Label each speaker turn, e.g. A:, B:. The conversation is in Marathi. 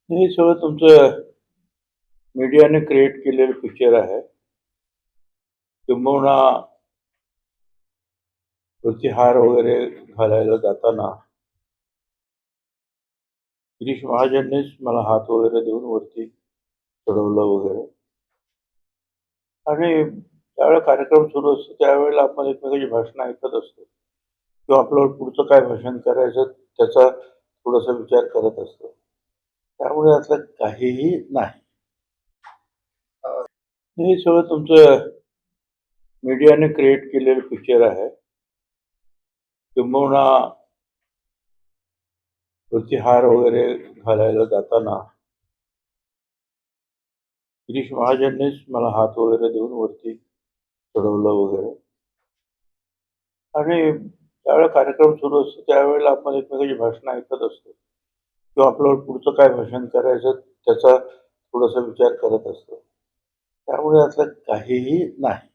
A: हे सगळं तुमचं मीडियाने क्रिएट केलेलं पिक्चर आहे. किंबहुना वरती हार वगैरे घालायला जाताना गिरीश महाजननेच मला हात वगैरे देऊन वरती चढवलं वगैरे. आणि त्यावेळेला कार्यक्रम सुरू असतो त्यावेळेला आपण एकमेकांची भाषणं ऐकत असतो किंवा आपल्याला पुढचं काय भाषण करायचं त्याचा थोडासा विचार करत असतो. त्यामुळे यातलं काहीही नाही. हे सगळं तुमचं मीडियाने क्रिएट केलेलं पिक्चर आहे. किंबहुना वरती हार वगैरे घालायला जाताना गिरीश महाजननेच मला हात वगैरे देऊन वरती चढवलं वगैरे. आणि त्यावेळेला कार्यक्रम सुरू असतो त्यावेळेला आपण एकमेकांची भाषणं ऐकत असतो किंवा आपल्याला पुढचं काय भाषण करायचं त्याचा थोडासा विचार करत असतो. त्यामुळे यातलं काहीही नाही.